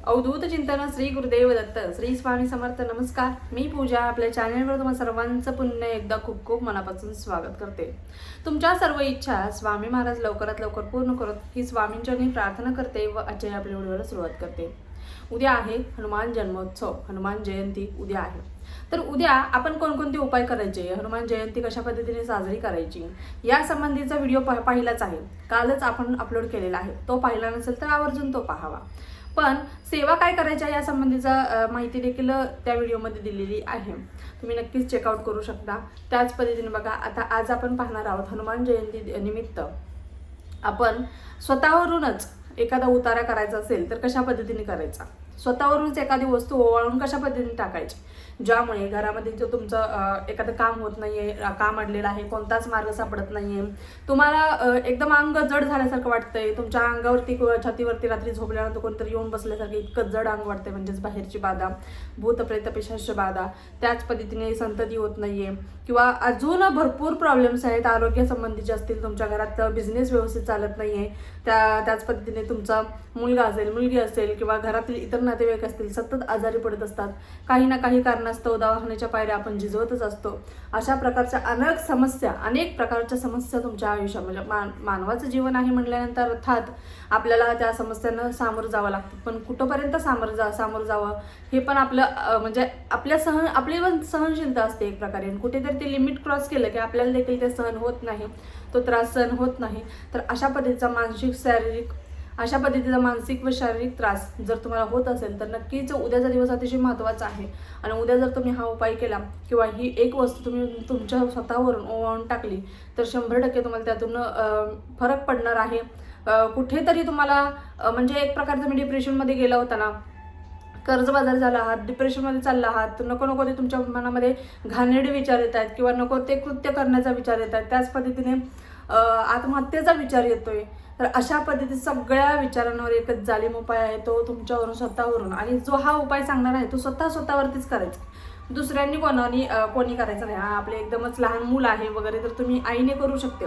अवधूत चिंतन श्री गुरुदेव दत्त श्री स्वामी समर्थ. नमस्कार, मी पूजा. आपल्या चॅनलवर तुम्हा सर्वांचं पुन्हा एकदा खूप खूप मनापासून स्वागत करते. तुमच्या सर्व इच्छा स्वामी महाराज लवकरात लवकर पूर्ण करत ही स्वामींचरणी प्रार्थना करते व आजच्या आपल्या व्हिडिओला सुरुवात करते. उद्या आहे हनुमान जन्मोत्सव, हनुमान जयंती उद्या आहे. तर उद्या आपण कोणकोणते उपाय करायचे, हनुमान जयंती कशा पद्धतीने साजरी करायची या संबंधीचा व्हिडिओ पाहिलाच आहे. कालच आपण अपलोड केलेला आहे. तो पाहिला नसेल तर आवर्जून तो पाहावा. पण सेवा काय करायच्या या संबंधीचा माहिती देखील त्या व्हिडिओमध्ये दिलेली आहे. तुम्ही नक्कीच चेकआउट करू शकता. त्याच पद्धतीने बघा, आता आज आपण पाहणार आहोत हनुमान जयंती निमित्त आपण स्वतःवरूनच एखादा उतारा करायचा असेल तर कशा पद्धतीने करायचा, स्वतःवरूनच एखादी वस्तू ओवाळून कशा पद्धतीने टाकायची, ज्यामुळे घरामध्ये जो तुमचं एखादं काम होत नाहीये, काम अडलेलं आहे, कोणताच मार्ग सापडत नाहीये, तुम्हाला एकदम अंग जड झाल्यासारखं वाटतंय, तुमच्या अंगावरती छातीवरती रात्री झोपल्यानंतर कोणतरी येऊन बसल्यासारखं इतकं जड अंग वाटतंय, म्हणजेच बाहेरची बाधा, भूत प्रेत पिशाच बाधा, त्याच पद्धतीने संतती होत नाहीये किंवा अजून भरपूर प्रॉब्लेम्स आहेत आरोग्यासंबंधीचे असतील, तुमच्या घरात बिझनेस व्यवस्थित चालत नाहीये, त्याच पद्धतीने तुमचा मुलगा असेल, मुलगी असेल किंवा घरातील इतर नातेवाईक असतील सतत आजारी पडत असतात, काही ना काही कारणास्तव दवाखान्याच्या पायऱ्या आपण झिजवतच असतो. अशा प्रकारच्या अनेक प्रकारच्या समस्या तुमच्या आयुष्यामध्ये मानवाचं जीवन आहे म्हटल्यानंतर अर्थात आपल्याला त्या समस्यांना सामोरं जावं लागतं. पण कुठंपर्यंत सामोरं जावं हे पण आपलं म्हणजे आपली पण सहनशीलता असते एक प्रकारे. कुठेतरी ते लिमिट क्रॉस केलं की आपल्याला देखील ते सहन होत नाही, तो त्रास सहन होत नाही. तर अशा पद्धतीचा मानसिक व शारीरिक त्रास जर तुम्हाला होत असेल तर नक्कीच उद्याचा दिवस अतिशय महत्त्वाचा आहे. आणि उद्या जर तुम्ही हा उपाय केला किंवा ही एक वस्तू तुम्ही तुमच्या स्वतःवरून ओवाळून टाकली तर 100% तुम्हाला त्यातून फरक पडणार आहे. कुठेतरी तुम्हाला म्हणजे एक प्रकारचं मी डिप्रेशनमध्ये गेला होता ना, कर्जबाजार झाला आहात, डिप्रेशनमध्ये चालला आहात, नको ते तुमच्या मनामध्ये घाणेरडे विचार येत आहेत किंवा नको ते कृत्य करण्याचा विचार येत आहेत, त्याच पद्धतीने आत्महत्येचा विचार येतोय. तर अशा पद्धतीने सगळ्या विचारांवर एकच जालिम उपाय आहे, तो तुमच्यावरून स्वतःवरून. आणि जो हा उपाय सांगणार आहे तो स्वतःवरतीच करायचा, दुसऱ्यांनी कोणी करायचं नाही. आपले एकदमच लहान मूल आहे वगैरे तर तुम्ही आईने करू शकते,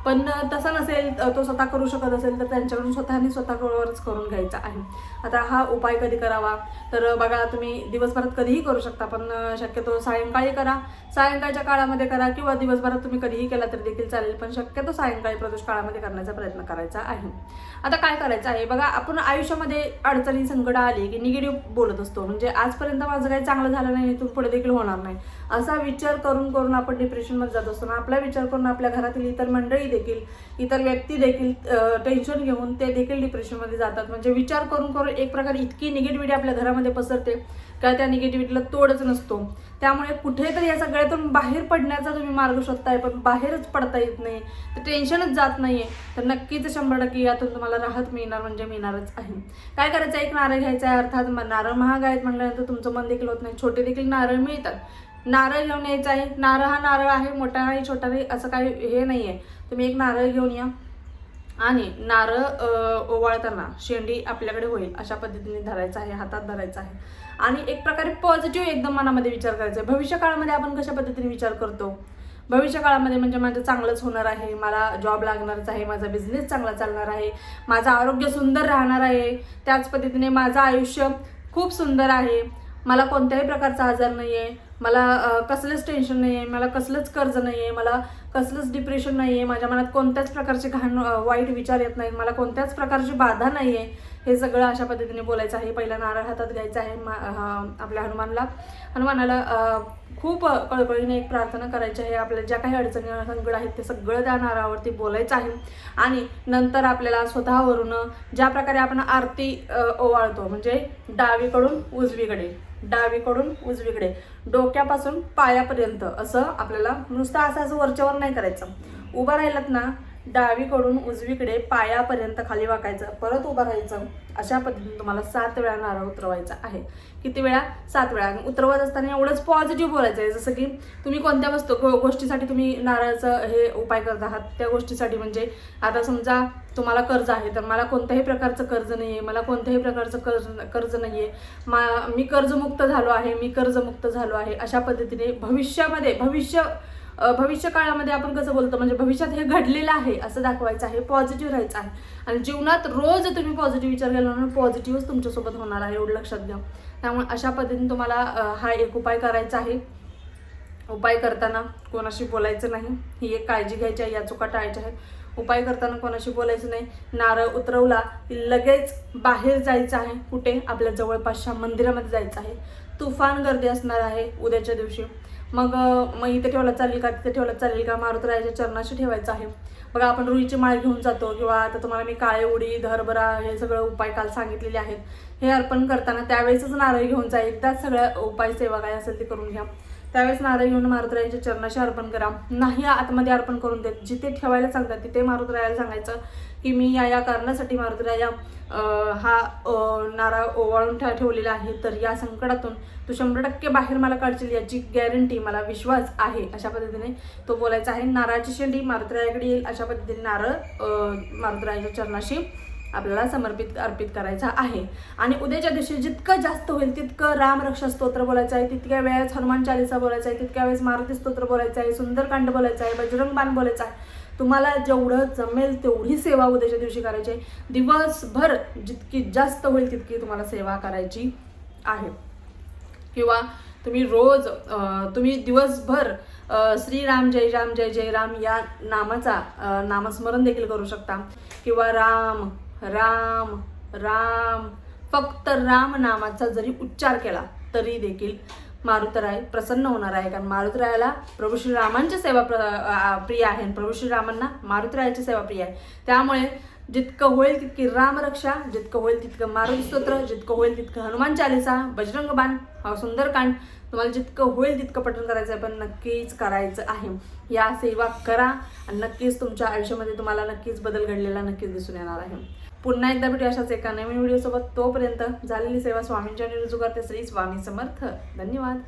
पण तसं नसेल, तो स्वतः करू शकत असेल तर त्यांच्याकडून स्वतःवरच करून घ्यायचा आहे. आता हा उपाय कधी करावा तर बघा, तुम्ही दिवसभरात कधीही करू शकता, पण शक्यतो सायंकाळी करा, सायंकाळच्या काळामध्ये करा किंवा दिवसभरात तुम्ही कधीही केला तरी देखील चालेल, पण शक्यतो सायंकाळी प्रदोष काळामध्ये करण्याचा प्रयत्न करायचा आहे. आता काय करायचं आहे बघा, आपण आयुष्यामध्ये अडचणी संकट आली की निगेटिव्ह बोलत असतो, म्हणजे आजपर्यंत माझं काही चांगलं झालं नाही, इथून पुढे देखील होणार नाही, असा विचार करून आपण डिप्रेशनमध्ये जात असतो. आपला विचार करून आपल्या घरातील इतर मंडळी देखील, इतर व्यक्ती देखील टेन्शन घेऊन ते देखील डिप्रेशनमध्ये जातात. म्हणजे विचार करून एक प्रकारे इतकी निगेटिव्हिटी आपल्या घरामध्ये पसरते का त्या निगेटिव्हिटीला तोडच नसतो. त्यामुळे कुठेतरी या सगळ्यातून बाहेर पडण्याचा तुम्ही मार्ग शोधताय, पण बाहेरच पडता येत नाही, तर टेन्शनच जात नाहीये, तर नक्कीच 100% यातून तुम्हाला राहत मिळणार म्हणजे मिळणारच आहे. काय करायचं, एक नारळ घ्यायचा आहे. अर्थात नारळ महाग आहेत म्हटल्यानंतर तुमचं मन देखील होत नाही, छोटे देखील नारळ मिळतात. नारळ घेऊन यायचा आहे. नारळ हा नारळ आहे, मोठा नाही छोटा नाही असं काही हे नाही आहे. तुम्ही एक नारळ घेऊन या आणि नारळ ओवाळताना शेंडी आपल्याकडे होईल अशा पद्धतीने धरायचं आहे, हातात धरायचं आहे. आणि एक प्रकारे पॉझिटिव्ह एकदम मनामध्ये विचार करायचा आहे. भविष्य काळामध्ये आपण कशा पद्धतीने विचार करतो, भविष्य काळामध्ये म्हणजे माझं चांगलंच होणार आहे, मला जॉब लागणारच आहे, माझा बिझनेस चांगला चालणार आहे, माझं आरोग्य सुंदर राहणार आहे, त्याच पद्धतीने माझं आयुष्य खूप सुंदर आहे, मला कोणत्याही प्रकारचा आजार नाही आहे, मला कसलंच टेन्शन नाही आहे, मला कसलंच कर्ज नाही आहे, मला कसलंच डिप्रेशन नाही आहे, माझ्या मनात कोणत्याच प्रकारचे वाईट विचार येत नाहीत, मला कोणत्याच प्रकारची बाधा नाही आहे, हे सगळं अशा पद्धतीने बोलायचं आहे. पहिला नारळ हातात घ्यायचा आहे. आपल्या हनुमानाला खूप कळकळीने एक प्रार्थना करायची आहे. आपल्या ज्या काही अडचणी संकट आहेत ते सगळं त्या नारळावरती बोलायचं आहे. आणि नंतर आपल्याला स्वतःवरून ज्या प्रकारे आपण आरती ओवाळतो, म्हणजे डावीकडून उजवीकडे डोक्यापासून पायापर्यंत असं आपल्याला नुसतं असं वरच्यावर नाही करायचं. उभं राहिलात ना, डावीकडून उजवीकडे पायापर्यंत खाली वाकायचं, परत उभं राहायचं. अशा पद्धतीने तुम्हाला 7 वेळा नारळ उतरवायचा आहे. किती वेळा? 7 वेळा. आणि उतरवत असताना एवढंच पॉझिटिव्ह बोलायचं आहे, जसं की तुम्ही कोणत्या गोष्टीसाठी तुम्ही नारळाचं हे उपाय करत आहात त्या गोष्टीसाठी. म्हणजे आता समजा तुम्हाला कर्ज आहे, तर मला कोणत्याही प्रकारचं कर्ज नाही आहे, मला कोणत्याही प्रकारचं कर्ज नाही आहे, मी कर्जमुक्त झालो आहे, अशा पद्धतीने भविष्य भविष्य काळामध्ये आपण कसं बोलतो, म्हणजे भविष्यात हे घडलेलं आहे असं दाखवायचं आहे, पॉझिटिव्ह राहायचं आहे. आणि जीवनात रोज तुम्ही पॉझिटिव्ह विचार केला म्हणून पॉझिटिव्हच तुमच्यासोबत होणार आहे, एवढं लक्षात घ्या. त्यामुळे अशा पद्धतीने तुम्हाला हा एक उपाय करायचा आहे. उपाय करताना कोणाशी बोलायचं नाही, ही एक काळजी घ्यायची आहे, या चुका टाळायच्या आहेत. उपाय करताना कोणाशी बोलायचं नाही. नारळ उतरवला की लगेच बाहेर जायचं आहे. कुठे? आपल्या जवळपासच्या मंदिरामध्ये जायचं आहे. तुफान गर्दी असणार आहे उद्याच्या दिवशी. मग इथे ठेवला चालेल का, तिथे ठेवला चालेल का, मारुतीरायाच्या चरणाशी ठेवायचं आहे. बघा आपण रुईची माळ घेऊन जातो, किंवा आता तुम्हाला मी काळे उडीद, हरभरा हे सगळं उपाय काल सांगितलेले आहेत. हे अर्पण करताना त्यावेळेसच नारळ घेऊन जा. एकदाच सगळ्या उपाय सेवा काय असेल ते करून घ्या. त्यावेळेस नारळ घेऊन मारुतीरायाच्या चरणाशी अर्पण करा. नाही आतमध्ये अर्पण करून देत, जिथे ठेवायला सांगतात तिथे मारुतीरायाला सांगायचं की मी या कारणासाठी मारुतीराया हा नारळ ओवाळून ठेवलेला आहे, तर या संकटातून तू 100% बाहेर मला काढशील याची गॅरंटी, मला विश्वास आहे. अशा पद्धतीने तो बोलायचा आहे. नारळाची शेंडी मारुतीरायाकडे येईल अशा पद्धतीने नारळ मारुतीरायाच्या चरणाशी आपल्याला अर्पित करायचा आहे. आणि उद्याच्या दिवशी जितकं जास्त होईल तितकं रामरक्षा स्तोत्र बोलायचं आहे, तितक्या वेळेस हनुमान चालीसा बोलायचा आहे, तितक्या वेळेस मारुती स्तोत्र बोलायचं आहे, सुंदरकांड बोलायचं आहे, बजरंग बाण बोलायचं आहे. तुम्हाला जेवढं जमेल तेवढी सेवा उद्याच्या दिवशी करायची आहे. दिवसभर जितकी जास्त होईल तितकी तुम्हाला सेवा करायची आहे. किंवा तुम्ही रोज तुम्ही दिवसभर श्रीराम जय राम जय जय राम या नामाचा नामस्मरण देखील करू शकता. किंवा राम राम राम फक्त राम नामाचा जरी उच्चार केला तरी देखील मारुतीराय प्रसन्न होणार आहे. कारण मारुतीरायाला प्रभू श्रीरामांची सेवा प्रिय आहे, प्रभू श्रीरामांना मारुतीरायाची सेवा प्रिय आहे. त्यामुळे जितकं होईल तितकी रामरक्षा, जितकं होईल तितकं मारुती स्तोत्र, जितकं होईल तितकं हनुमान चालीसा, बजरंग बाण, सुंदरकांड तुम्हाला जितकं होईल तितकं पठण करायचं आहे, पण नक्कीच करायचं आहे. या सेवा करा आणि नक्कीच तुमच्या आयुष्यामध्ये तुम्हाला नक्कीच बदल घडलेला नक्कीच दिसून येणार आहे. पुन्हा एकदा भेटू अशाच एका नवीन व्हिडिओसोबत. तोपर्यंत झालेली सेवा स्वामींच्या रुजू करते. श्री स्वामी समर्थ. धन्यवाद.